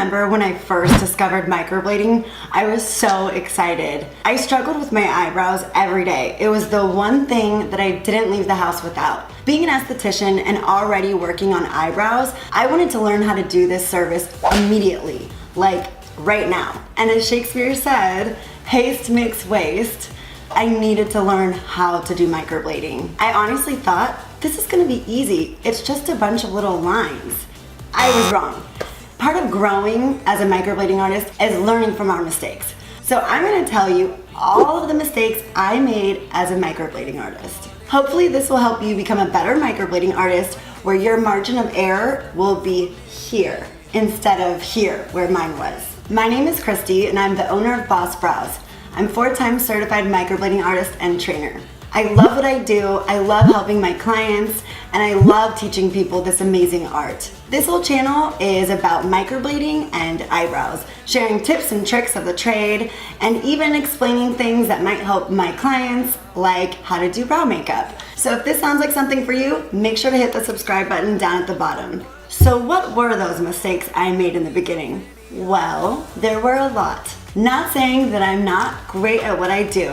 remember when I first discovered microblading, I was so excited. I struggled with my eyebrows every day. It was the one thing that I didn't leave the house without. Being an esthetician and already working on eyebrows, I wanted to learn how to do this service immediately, like right now. And as Shakespeare said, haste makes waste. I needed to learn how to do microblading. I honestly thought, this is gonna be easy. It's just a bunch of little lines. I was wrong. Part of growing as a microblading artist is learning from our mistakes. So I'm gonna tell you all of the mistakes I made as a microblading artist. Hopefully this will help you become a better microblading artist where your margin of error will be here instead of here where mine was. My name is Christy and I'm the owner of Boss Brows. I'm 4-time certified microblading artist and trainer. I love what I do, I love helping my clients, and I love teaching people this amazing art. This whole channel is about microblading and eyebrows, sharing tips and tricks of the trade, and even explaining things that might help my clients, like how to do brow makeup. So if this sounds like something for you, make sure to hit the subscribe button down at the bottom. So what were those mistakes I made in the beginning? Well, there were a lot. Not saying that I'm not great at what I do,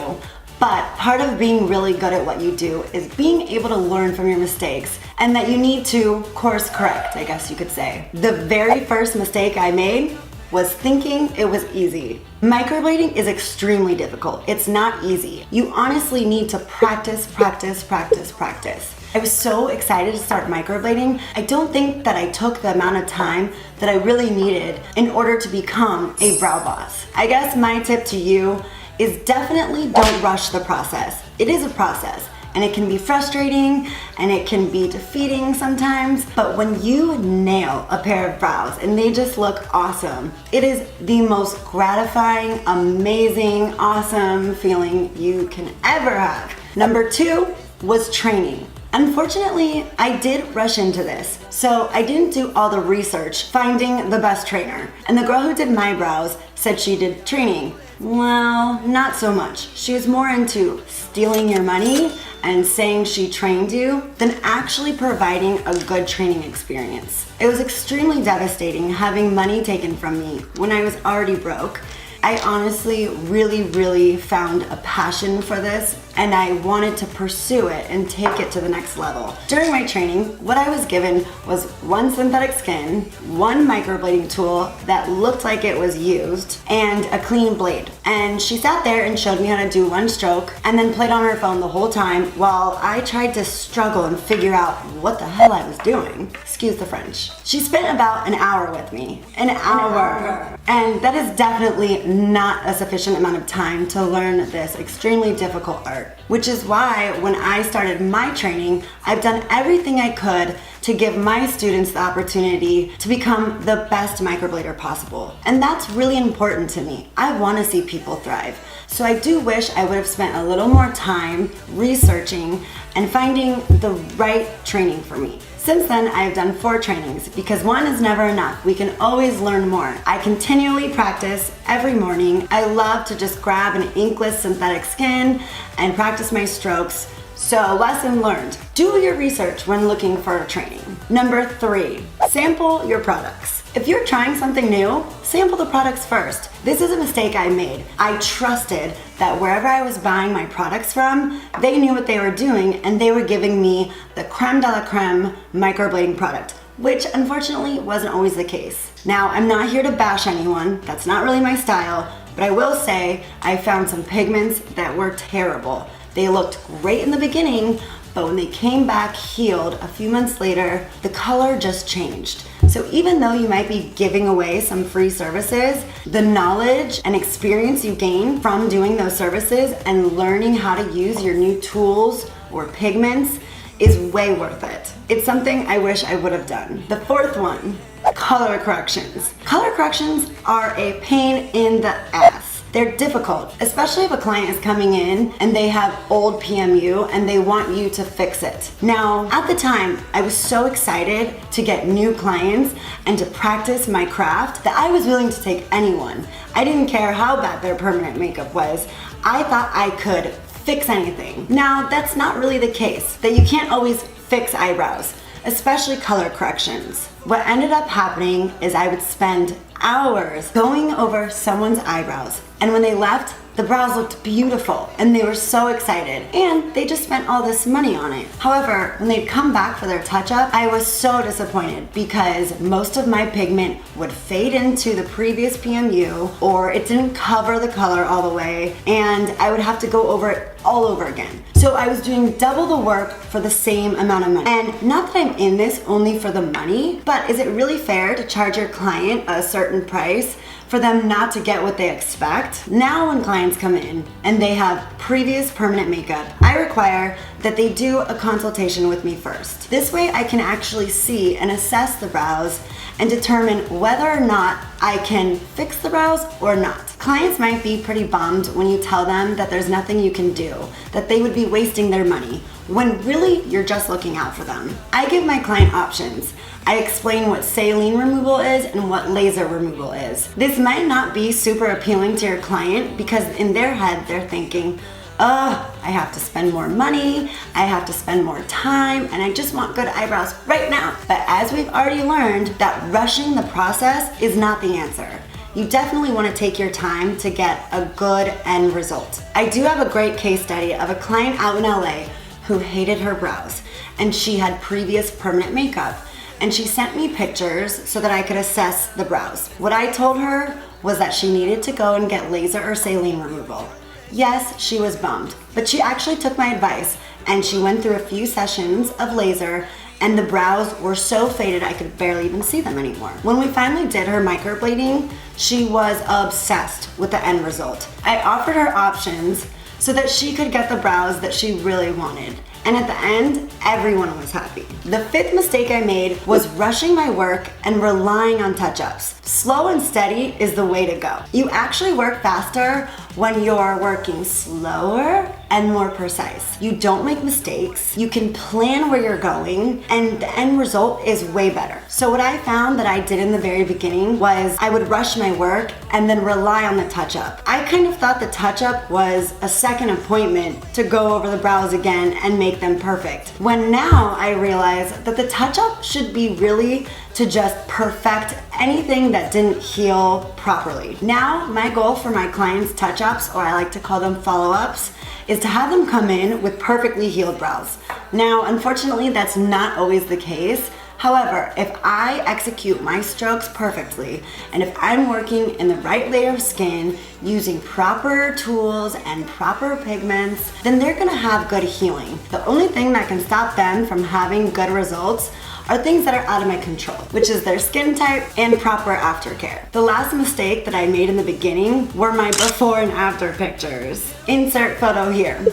but part of being really good at what you do is being able to learn from your mistakes and that you need to course correct, I guess you could say. The very first mistake I made was thinking it was easy. Microblading is extremely difficult. It's not easy. You honestly need to practice, practice, practice, practice. I was so excited to start microblading. I don't think that I took the amount of time that I really needed in order to become a brow boss. I guess my tip to you is definitely don't rush the process. It is a process and it can be frustrating and it can be defeating sometimes, but when you nail a pair of brows and they just look awesome, it is the most gratifying, amazing, awesome feeling you can ever have. Number 2 was training. Unfortunately, I did rush into this, so I didn't do all the research finding the best trainer. And the girl who did my brows said she did training. Well, not so much. She was more into stealing your money and saying she trained you than actually providing a good training experience. It was extremely devastating having money taken from me when I was already broke. I honestly really found a passion for this and I wanted to pursue it and take it to the next level. During my training, what I was given was 1 synthetic skin, 1 microblading tool that looked like it was used, and a clean blade. And she sat there and showed me how to do 1 stroke and then played on her phone the whole time while I tried to struggle and figure out what the hell I was doing. Excuse the French. She spent about an hour with me. An hour. And that is definitely not a sufficient amount of time to learn this extremely difficult art. Which is why when I started my training, I've done everything I could to give my students the opportunity to become the best microblader possible. And that's really important to me. I want to see people thrive. So I do wish I would have spent a little more time researching and finding the right training for me. Since then, I've done 4 trainings because 1 is never enough. We can always learn more. I continually practice every morning. I love to just grab an inkless synthetic skin and practice my strokes. So, lesson learned. Do your research when looking for a training. Number 3, sample your products. If you're trying something new, sample the products first. This is a mistake I made. I trusted that wherever I was buying my products from, they knew what they were doing and they were giving me the creme de la creme microblading product, which unfortunately wasn't always the case. Now, I'm not here to bash anyone. That's not really my style, but I will say I found some pigments that were terrible. They looked great in the beginning, but when they came back healed a few months later, the color just changed. So even though you might be giving away some free services, the knowledge and experience you gain from doing those services and learning how to use your new tools or pigments is way worth it. It's something I wish I would have done. The 4th one, color corrections. Color corrections are a pain in the ass. They're difficult, especially if a client is coming in and they have old PMU and they want you to fix it. Now, at the time, I was so excited to get new clients and to practice my craft that I was willing to take anyone. I didn't care how bad their permanent makeup was. I thought I could fix anything. Now, that's not really the case, that you can't always fix eyebrows, especially color corrections. What ended up happening is I would spend hours going over someone's eyebrows. And when they left, the brows looked beautiful and they were so excited, and they just spent all this money on it. However, when they'd come back for their touch-up, I was so disappointed because most of my pigment would fade into the previous PMU, or it didn't cover the color all the way, and I would have to go over it all over again. So I was doing double the work for the same amount of money. And not that I'm in this only for the money, but is it really fair to charge your client a certain price for them not to get what they expect? Now when clients come in and they have previous permanent makeup, I require that they do a consultation with me first. This way I can actually see and assess the brows and determine whether or not I can fix the brows or not. Clients might be pretty bummed when you tell them that there's nothing you can do, that they would be wasting their money, when really you're just looking out for them. I give my client options. I explain what saline removal is and what laser removal is. This might not be super appealing to your client because in their head they're thinking, I have to spend more money, I have to spend more time, and I just want good eyebrows right now. But as we've already learned, that rushing the process is not the answer. You definitely want to take your time to get a good end result. I do have a great case study of a client out in LA who hated her brows, and she had previous permanent makeup, and she sent me pictures so that I could assess the brows. What I told her was that she needed to go and get laser or saline removal. Yes, she was bummed, but she actually took my advice and she went through a few sessions of laser, and the brows were so faded I could barely even see them anymore. When we finally did her microblading, she was obsessed with the end result. I offered her options so that she could get the brows that she really wanted. And at the end, everyone was happy. The fifth mistake I made was rushing my work and relying on touch-ups. Slow and steady is the way to go. You actually work faster when you're working slower and more precise. You don't make mistakes, you can plan where you're going, and the end result is way better. So what I found that I did in the very beginning was I would rush my work and then rely on the touch-up. I kind of thought the touch-up was a second appointment to go over the brows again and make them perfect. When now I realize that the touch-up should be really to just perfect anything that didn't heal properly. Now, my goal for my clients' touch-ups, or I like to call them follow-ups, is to have them come in with perfectly healed brows. Now, unfortunately, that's not always the case. However, if I execute my strokes perfectly, and if I'm working in the right layer of skin, using proper tools and proper pigments, then they're gonna have good healing. The only thing that can stop them from having good results are things that are out of my control, which is their skin type and proper aftercare. The last mistake that I made in the beginning were my before and after pictures. Insert photo here.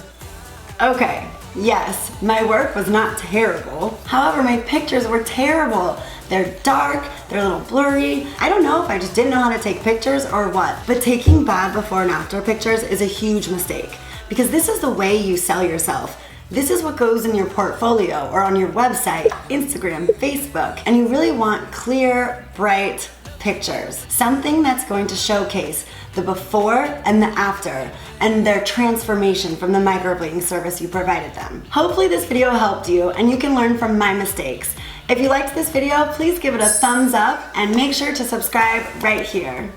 Okay, yes, my work was not terrible. However, my pictures were terrible. They're dark, they're a little blurry. I don't know if I just didn't know how to take pictures or what, but taking bad before and after pictures is a huge mistake because this is the way you sell yourself. This is what goes in your portfolio or on your website, Instagram, Facebook, and you really want clear, bright pictures. Something that's going to showcase the before and the after and their transformation from the microblading service you provided them. Hopefully this video helped you and you can learn from my mistakes. If you liked this video, please give it a thumbs up and make sure to subscribe right here.